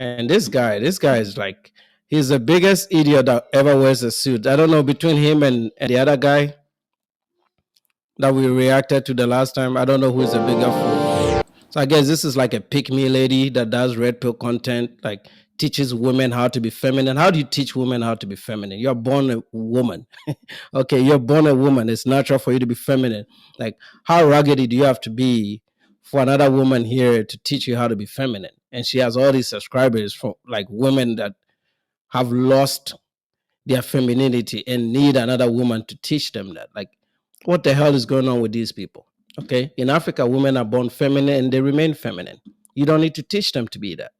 And this guy is like, he's the biggest idiot that ever wears a suit. I don't know, between him and the other guy that we reacted to the last time, I don't know who is the bigger fool. So I guess this is like a pick me lady that does red pill content, like teaches women how to be feminine. How do you teach women how to be feminine? You're born a woman. Okay, you're born a woman. It's natural for you to be feminine. Like, how raggedy do you have to be for another woman here to teach you how to be feminine? And she has all these subscribers from like women that have lost their femininity and need another woman to teach them that. Like, what the hell is going on with these people? Okay. In Africa, women are born feminine and they remain feminine. You don't need to teach them to be that.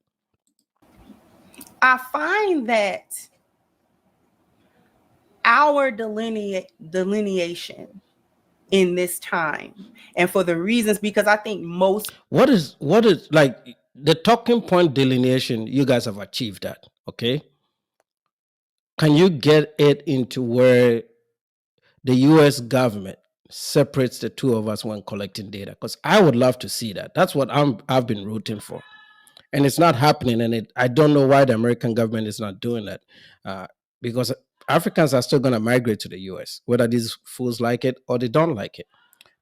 I find that our delineation in this time, and for the reasons, because I think most what is like the talking point delineation, you guys have achieved that. Okay. Can you get it into where the US government separates the two of us when collecting data? Because I would love to see that. That's what I've been rooting for. And it's not happening. And I don't know why the American government is not doing that. Because Africans are still going to migrate to the US, whether these fools like it or they don't like it.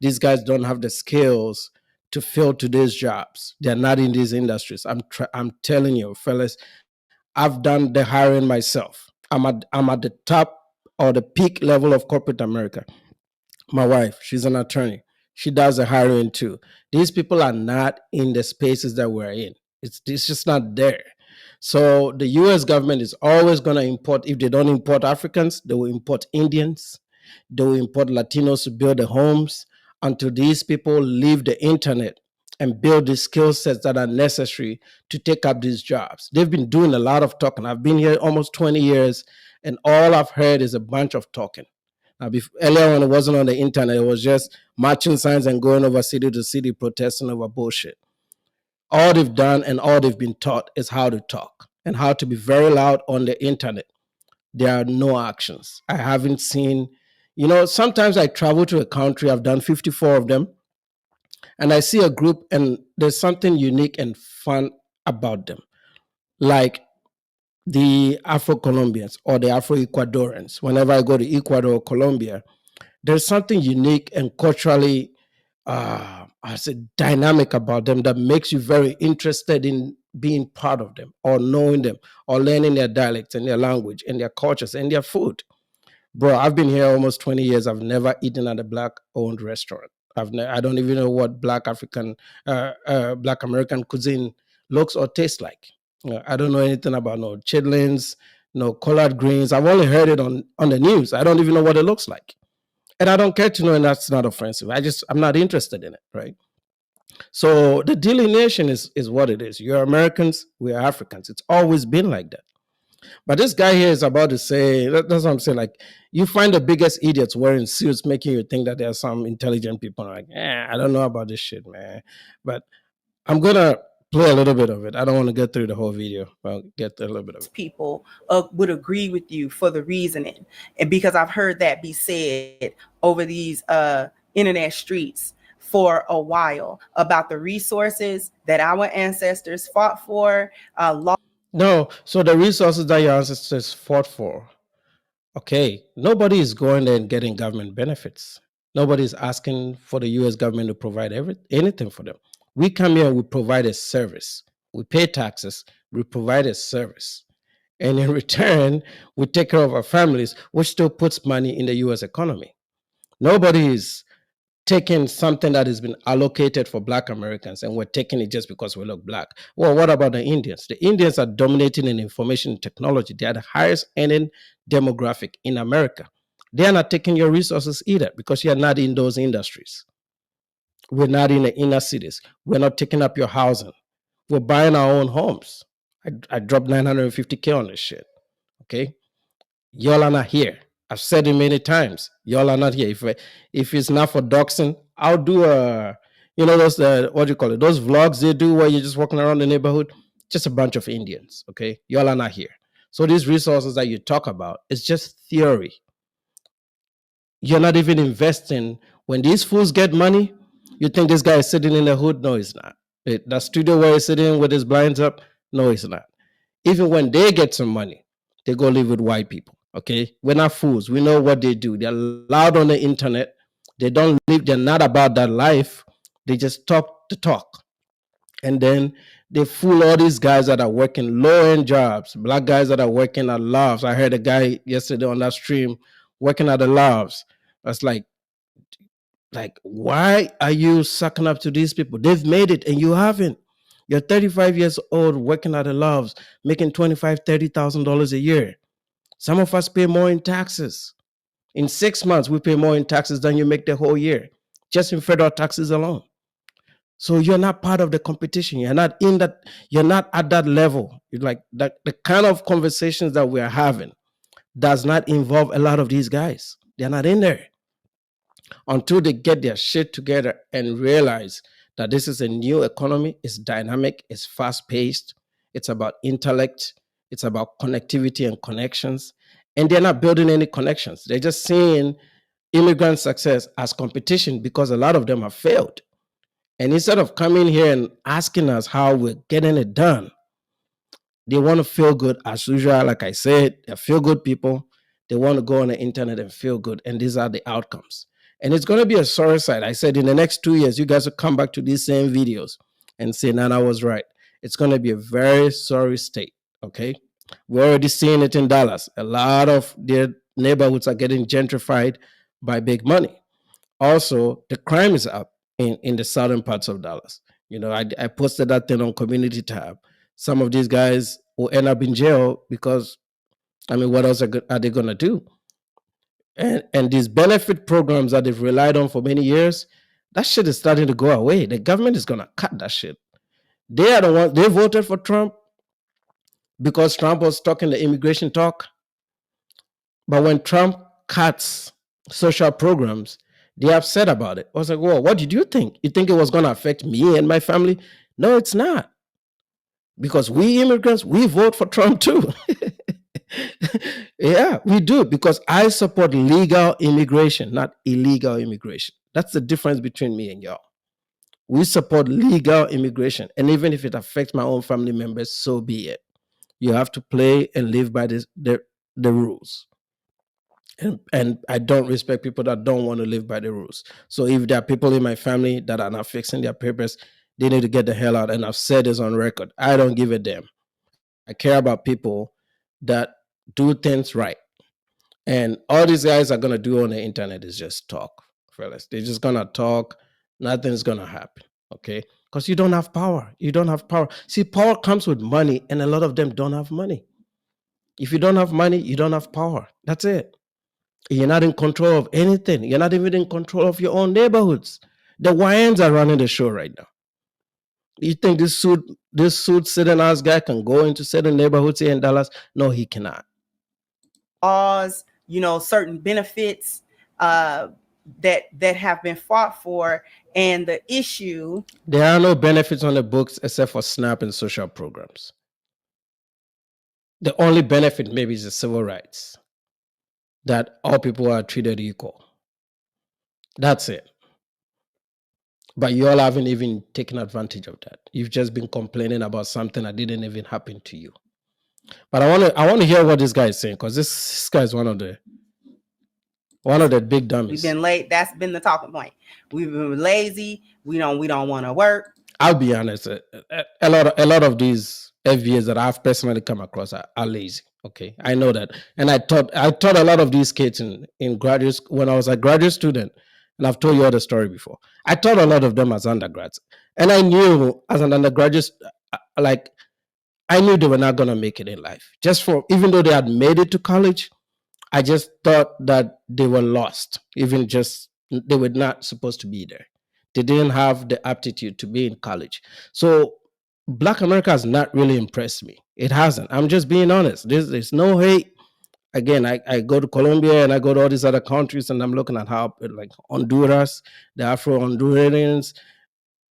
These guys don't have the skills to fill today's jobs. They're not in these industries. I'm telling you, fellas, I've done the hiring myself. I'm at the top or the peak level of corporate America. My wife, she's an attorney. She does the hiring too. These people are not in the spaces that we're in. It's just not there. So the US government is always going to import, if they don't import Africans, they will import Indians, they will import Latinos to build the homes until these people leave the internet and build the skill sets that are necessary to take up these jobs. They've been doing a lot of talking. I've been here almost 20 years, and all I've heard is a bunch of talking. Now, earlier when it wasn't on the internet, it was just marching signs and going over city to city protesting over bullshit. All they've done and all they've been taught is how to talk and how to be very loud on the internet. There are no actions. I haven't seen, sometimes I travel to a country, I've done 54 of them, and I see a group and there's something unique and fun about them. Like the Afro-Colombians or the Afro-Ecuadorians. Whenever I go to Ecuador or Colombia, there's something unique and culturally, I said, dynamic about them that makes you very interested in being part of them or knowing them or learning their dialects and their language and their cultures and their food. Bro, I've been here almost 20 years. I've never eaten at a black-owned restaurant. I don't even know what black American cuisine looks or tastes like. I don't know anything about no chitlins, no collard greens. I've only heard it on the news. I don't even know what it looks like. And I don't care to know, and that's not offensive. I'm not interested in it, right? So the delineation is what it is. You're Americans, we're Africans. It's always been like that. But this guy here is about to say, that's what I'm saying. Like, you find the biggest idiots wearing suits, making you think that there are some intelligent people. Like, I don't know about this shit, man. But I'm going to play a little bit of it. I don't want to get through the whole video. I'll get a little bit of it. People would agree with you for the reasoning. And because I've heard that be said over these internet streets for a while about the resources that our ancestors fought for. No, so the resources that your ancestors fought for, okay, nobody is going there and getting government benefits. Nobody is asking for the US government to provide anything for them. We come here and we provide a service. We pay taxes, we provide a service. And in return, we take care of our families, which still puts money in the US economy. Nobody is taking something that has been allocated for Black Americans and we're taking it just because we look Black. Well, what about the Indians? The Indians are dominating in information technology. They are the highest earning demographic in America. They are not taking your resources either because you are not in those industries. We're not in the inner cities. We're not taking up your housing. We're buying our own homes. I dropped $950K on this shit. Okay? Y'all are not here. I've said it many times. Y'all are not here. If it's not for doxing, I'll do those what do you call it? Those vlogs they do where you're just walking around the neighborhood. Just a bunch of Indians. Okay, y'all are not here. So these resources that you talk about, it's just theory. You're not even investing. When these fools get money, you think this guy is sitting in the hood? No, he's not. That studio where he's sitting with his blinds up? No, he's not. Even when they get some money, they go live with white people. Okay, we're not fools. We know what they do. They're loud on the internet. They don't live. They're not about that life. They just talk the talk, and then they fool all these guys that are working low end jobs. Black guys that are working at Loves. I heard a guy yesterday on that stream working at the Loves. That's like, why are you sucking up to these people? They've made it and you haven't. You're 35 years old working at the Loves, making $25,000, $30,000 a year. Some of us pay more in taxes. In 6 months, we pay more in taxes than you make the whole year, just in federal taxes alone. So you're not part of the competition. You're not in that, you're not at that level. You're like that the kind of conversations that we're having does not involve a lot of these guys. They're not in there until they get their shit together and realize that this is a new economy, it's dynamic, it's fast paced, it's about intellect, it's about connectivity and connections. And they're not building any connections. They're just seeing immigrant success as competition because a lot of them have failed. And instead of coming here and asking us how we're getting it done, they want to feel good as usual. Like I said, they're feel good people. They want to go on the internet and feel good. And these are the outcomes. And it's going to be a sorry sight. I said in the next 2 years, you guys will come back to these same videos and say, Nana was right. It's going to be a very sorry state. Okay. We're already seeing it in Dallas. A lot of their neighborhoods are getting gentrified by big money. Also, the crime is up in the southern parts of Dallas. You know, I posted that thing on community tab. Some of these guys will end up in jail because, I mean, what else are they going to do? And these benefit programs that they've relied on for many years, that shit is starting to go away. The government is going to cut that shit. They are the ones, they voted for Trump because Trump was talking the immigration talk. But when Trump cuts social programs, they're upset about it. I was like, whoa, what did you think? You think it was going to affect me and my family? No, it's not. Because we immigrants, we vote for Trump too. Yeah, we do. Because I support legal immigration, not illegal immigration. That's the difference between me and y'all. We support legal immigration. And even if it affects my own family members, so be it. You have to play and live by the rules. And I don't respect people that don't want to live by the rules. So if there are people in my family that are not fixing their papers, they need to get the hell out. And I've said this on record. I don't give a damn. I care about people that do things right. And all these guys are gonna do on the internet is just talk, fellas. They're just gonna talk. Nothing's gonna happen. Okay. Because you don't have power. You don't have power. See, power comes with money, and a lot of them don't have money. If you don't have money, you don't have power. That's it. You're not in control of anything. You're not even in control of your own neighborhoods. The YNs are running the show right now. You think this suit sitting ass guy can go into certain neighborhoods here in Dallas? No, he cannot. Laws, certain benefits that have been fought for, and the issue. There are no benefits on the books except for SNAP and social programs. The only benefit maybe is the civil rights, that all people are treated equal. That's it. But you all haven't even taken advantage of that. You've just been complaining about something that didn't even happen to you. But I want to hear what this guy is saying, because this guy is one of the big dummies. We've been late. That's been the talking point. We've been lazy. We don't want to work. I'll be honest. A lot of these FBAs that I've personally come across are lazy. Okay, I know that, and I taught a lot of these kids in graduate when I was a graduate student, and I've told you all the story before. I taught a lot of them as undergrads, and I knew as an undergraduate, like I knew they were not gonna make it in life. Even though they had made it to college, I just thought that they were lost. They were not supposed to be there. They didn't have the aptitude to be in college. So Black America has not really impressed me. It hasn't. I'm just being honest. There's no hate. Again, I go to Colombia and I go to all these other countries, and I'm looking at how, like Honduras, the Afro-Hondurans,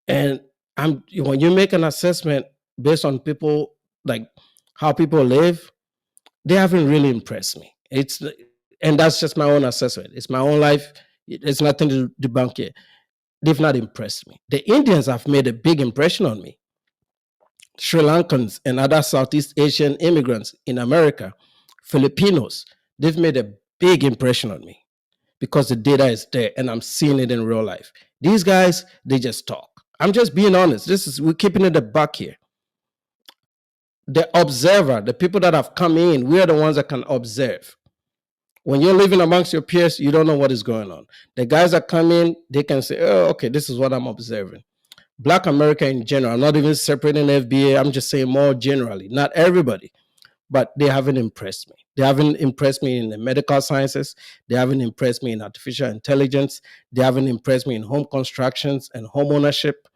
and when you make an assessment based on people, like how people live, they haven't really impressed me. And that's just my own assessment. It's my own life. It's nothing to debunk it. They've not impressed me. The Indians have made a big impression on me. Sri Lankans and other Southeast Asian immigrants in America, Filipinos, they've made a big impression on me because the data is there and I'm seeing it in real life. These guys, they just talk. I'm just being honest. We're keeping it a buck here. The observer, the people that have come in, we are the ones that can observe. When you're living amongst your peers, you don't know what is going on. The guys that come in, they can say, oh, okay, this is what I'm observing. Black America in general, I'm not even separating FBA, I'm just saying more generally, not everybody, but they haven't impressed me. They haven't impressed me in the medical sciences. They haven't impressed me in artificial intelligence. They haven't impressed me in home constructions and home ownership.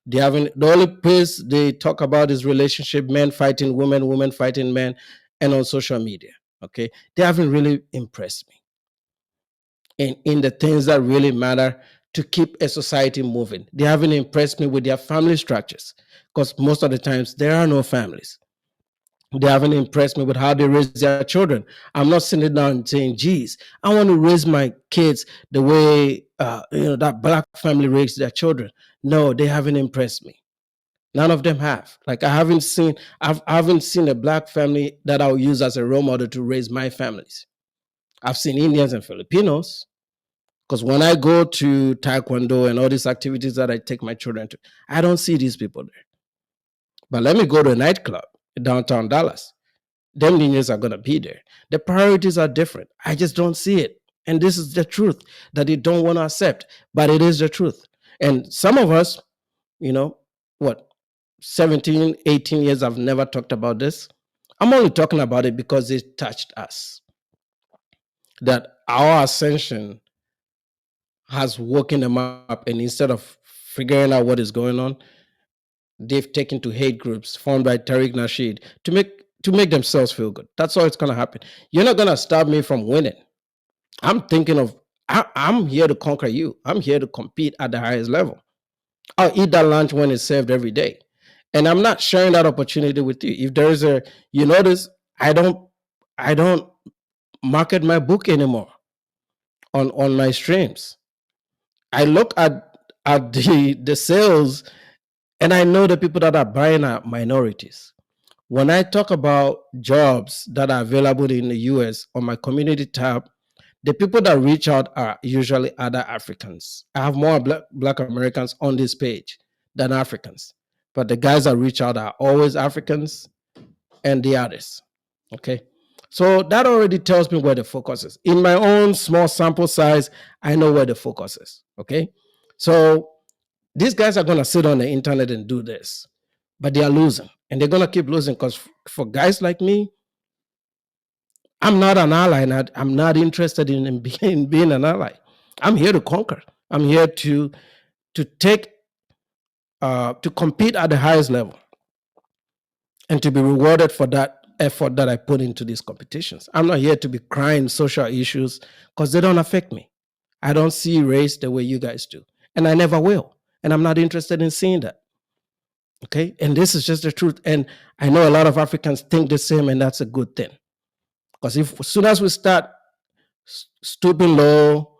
They haven't. The only place they talk about is relationship, men fighting women, women fighting men, and on social media. Okay, they haven't really impressed me in the things that really matter to keep a society moving. They haven't impressed me with their family structures because most of the times there are no families. They haven't impressed me with how they raise their children. I'm not sitting down and saying, geez, I want to raise my kids the way that black family raised their children. No, they haven't impressed me. None of them have. Like I haven't seen a black family that I'll use as a role model to raise my families. I've seen Indians and Filipinos, because when I go to Taekwondo and all these activities that I take my children to, I don't see these people there. But let me go to a nightclub in downtown Dallas. Them linears are going to be there. The priorities are different. I just don't see it. And this is the truth that they don't want to accept, but it is the truth. And some of us, you know, what, 17, 18 years, I've never talked about this. I'm only talking about it because it touched us. That our ascension has woken them up, and instead of figuring out what is going on, they've taken to hate groups formed by Tariq Nasheed to make themselves feel good. That's all it's gonna happen. You're not gonna stop me from winning. I'm thinking of I'm here to conquer you. I'm here to compete at the highest level. I'll eat that lunch when it's served every day. And I'm not sharing that opportunity with you. If there is you notice, I don't market my book anymore on my streams. I look at the sales, and I know the people that are buying are minorities. When I talk about jobs that are available in the US on my community tab, the people that reach out are usually other Africans. I have more black Americans on this page than Africans. But the guys that reach out are always Africans and the others. Okay. So that already tells me where the focus is. In my own small sample size, I know where the focus is. Okay. So these guys are going to sit on the internet and do this, but they are losing, and they're going to keep losing because for guys like me, I'm not an ally, and I'm not interested in being an ally. I'm here to conquer. I'm here to take to compete at the highest level and to be rewarded for that effort that I put into these competitions. I'm not here to be crying social issues because they don't affect me. I don't see race the way you guys do, and I never will. And I'm not interested in seeing that. Okay. And this is just the truth. And I know a lot of Africans think the same, and that's a good thing. Because if as soon as we start stooping low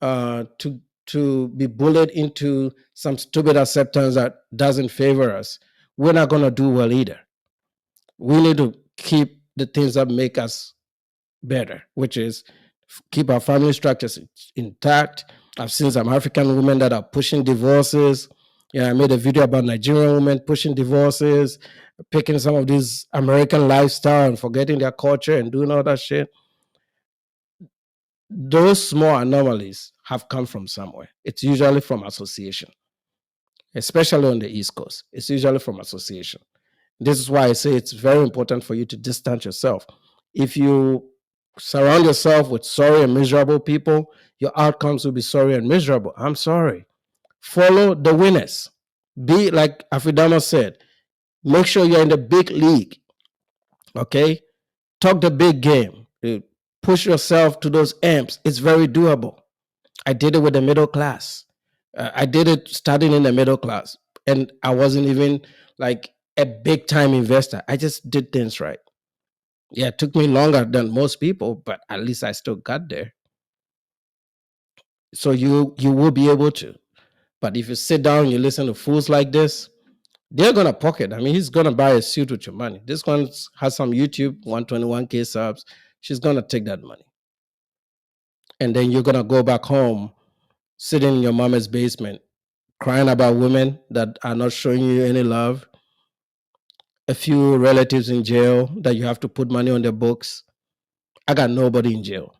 to be bullied into some stupid acceptance that doesn't favor us, we're not going to do well either. We need to keep the things that make us better, which is keep our family structures intact. I've seen some African women that are pushing divorces. Yeah, I made a video about Nigerian women pushing divorces, picking some of these American lifestyle and forgetting their culture and doing all that shit. Those small anomalies have come from somewhere. It's usually from association, especially on the East Coast. It's usually from association. This is why I say it's very important for you to distance yourself. If you surround yourself with sorry and miserable people, your outcomes will be sorry and miserable. I'm sorry. Follow the winners. Be like Afidama said, make sure you're in the big league. Okay? Talk the big game. Push yourself to those amps. It's very doable. I did it with the middle class. I did it starting in the middle class. And I wasn't even like a big time investor. I just did things right. Yeah, it took me longer than most people, but at least I still got there. So you will be able to. But if you sit down, you listen to fools like this, They're gonna pocket. I mean, he's gonna buy a suit with your money. This one has some YouTube 121K subs. She's gonna take that money, and then you're gonna go back home, sitting in your mama's basement, crying about women that are not showing you any love, a few relatives in jail that you have to put money on their books. I got nobody in jail.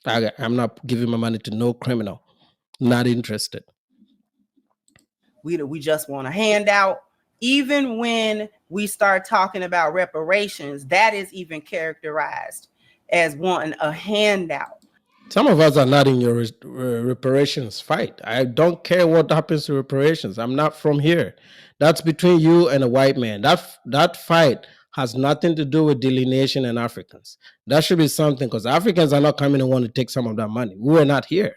I'm not giving my money to no criminal. Not interested. We just want a handout. Even when we start talking about reparations, that is even characterized as wanting a handout. Some of us are not in your reparations fight. I don't care what happens to reparations. I'm not from here. That's between you and a white man. That fight has nothing to do with delineation and Africans. That should be something, because Africans are not coming and want to take some of that money. We were not here.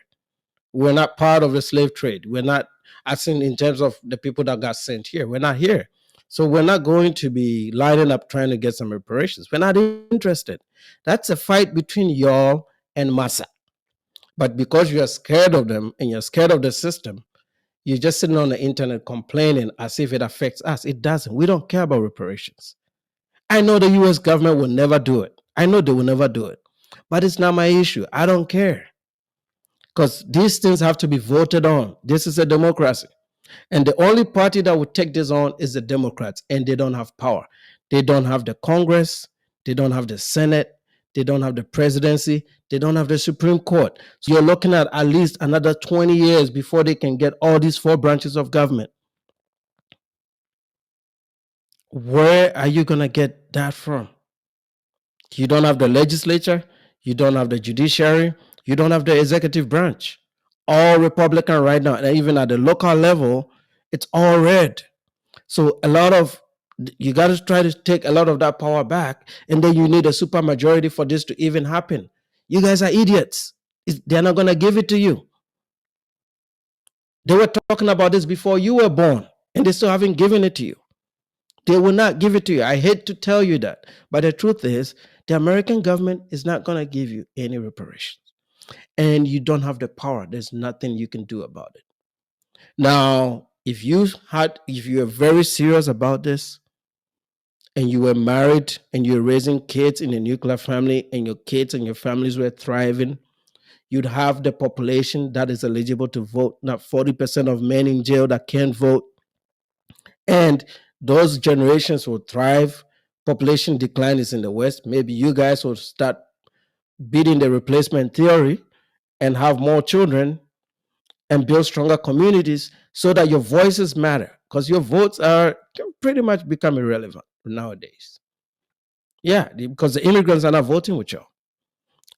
We're not part of the slave trade. We're not, as in terms of the people that got sent here. We're not here. So we're not going to be lining up trying to get some reparations. We're not interested. That's a fight between y'all and Massa. But because you're scared of them and you're scared of the system, you're just sitting on the internet complaining as if it affects us. It doesn't. We don't care about reparations. I know the US government will never do it. I know they will never do it. But it's not my issue. I don't care. Because these things have to be voted on. This is a democracy. And the only party that would take this on is the Democrats, and they don't have power. They don't have the Congress, they don't have the Senate, they don't have the presidency, they don't have the Supreme Court. So you're looking at least another 20 years before they can get all these four branches of government. Where are you going to get that from? You don't have the legislature, you don't have the judiciary, you don't have the executive branch. All Republican right now, and even at the local level, it's all red. So you got to try to take a lot of that power back, and then you need a super majority for this to even happen. You guys are idiots. They're not going to give it to you. They were talking about this before you were born, and they still haven't given it to you. They will not give it to you. I hate to tell you that, but the truth is, the American government is not going to give you any reparations, and you don't have the power. There's nothing you can do about it. Now, if you're very serious about this, and you were married and you're raising kids in a nuclear family, and your kids and your families were thriving, you'd have the population that is eligible to vote, not 40% of men in jail that can't vote. And those generations will thrive. Population decline is in the West. Maybe you guys will start beating the replacement theory and have more children and build stronger communities so that your voices matter, because your votes are pretty much become irrelevant nowadays. Yeah, because the immigrants are not voting with you.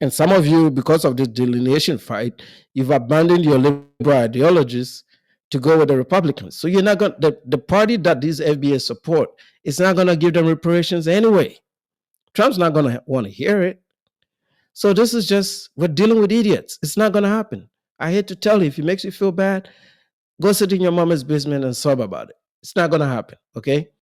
And some of you, because of this delineation fight, you've abandoned your liberal ideologies to go with the Republicans. So you're not going the party that these FBA support is not going to give them reparations anyway. Trump's not going to want to hear it. So this is just, we're dealing with idiots. It's not going to happen. I hate to tell you, if it makes you feel bad, go sit in your mama's basement and sob about it. It's not going to happen, okay?